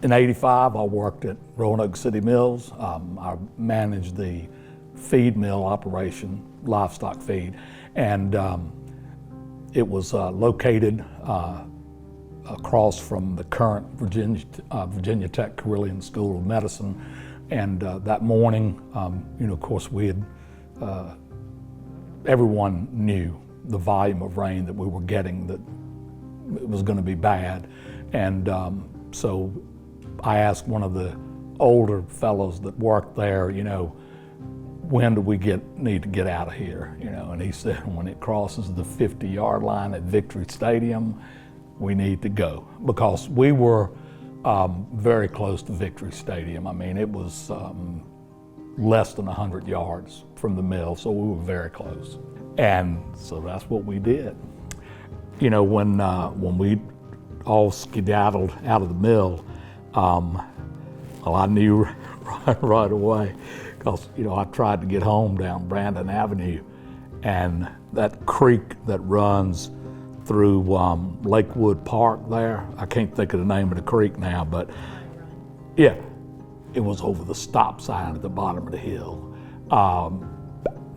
In '85, I worked at Roanoke City Mills. I managed the feed mill operation, livestock feed, and it was located across from the current Virginia Tech Carilion School of Medicine. And that morning, of course, we had, everyone knew the volume of rain that we were getting, that it was going to be bad. And so I asked one of the older fellows that worked there, when do we need to get out of here? And he said, when it crosses the 50-yard line at Victory Stadium, we need to go, because we were very close to Victory Stadium. I mean, it was less than 100 yards from the mill, so we were very close. And so that's what we did. When we all skedaddled out of the mill, well, I knew right away, because I tried to get home down Brandon Avenue, and that creek that runs through Lakewood Park there, I can't think of the name of the creek now, but yeah, it was over the stop sign at the bottom of the hill,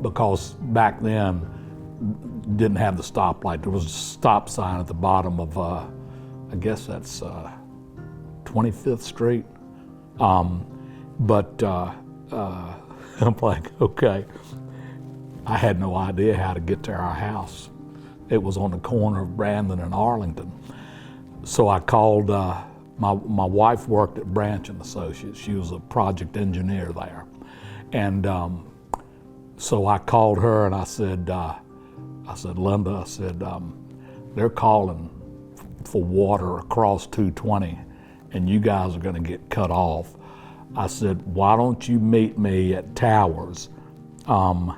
because back then didn't have the stoplight. There was a stop sign at the bottom of I guess that's 25th Street. But I'm like, okay. I had no idea how to get to our house. It was on the corner of Brandon and Arlington. So I called, my wife worked at Branch and Associates. She was a project engineer there. And so I called her and I said, Linda, they're calling for water across 220 and you guys are gonna get cut off. I said, why don't you meet me at Towers? And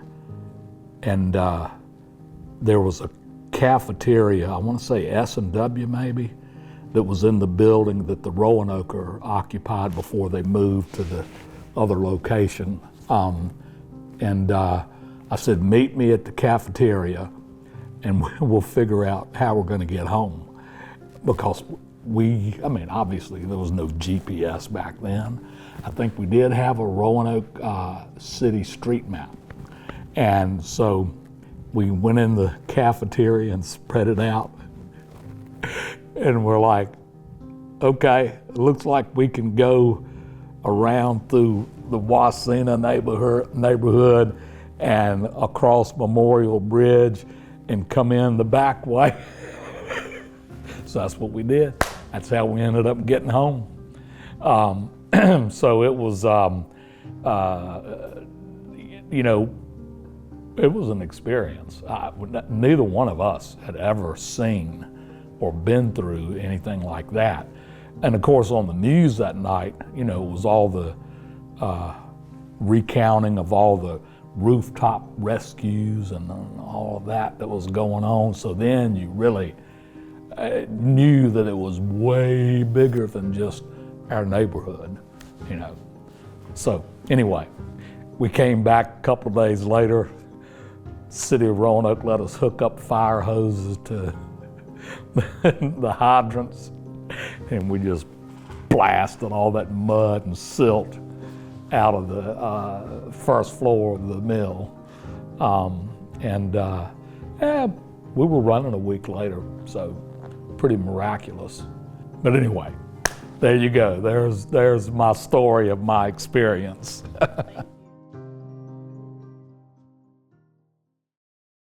there was a cafeteria, I want to say S&W maybe, that was in the building that the Roanoke occupied before they moved to the other location. And I said, meet me at the cafeteria and we'll figure out how we're going to get home. Because obviously there was no GPS back then. I think we did have a Roanoke city street map. And so we went in the cafeteria and spread it out. And we're like, okay, it looks like we can go around through the Wasena neighborhood and across Memorial Bridge and come in the back way. So that's what we did. That's how we ended up getting home. So it was, it was an experience. Neither one of us had ever seen or been through anything like that. And of course on the news that night, it was all the recounting of all the rooftop rescues and all of that was going on. So then you really knew that it was way bigger than just our neighborhood, So anyway, we came back a couple of days later. City of Roanoke let us hook up fire hoses to the hydrants, and we just blasted all that mud and silt out of the first floor of the mill. We were running a week later, so pretty miraculous. But anyway, there you go. There's my story of my experience.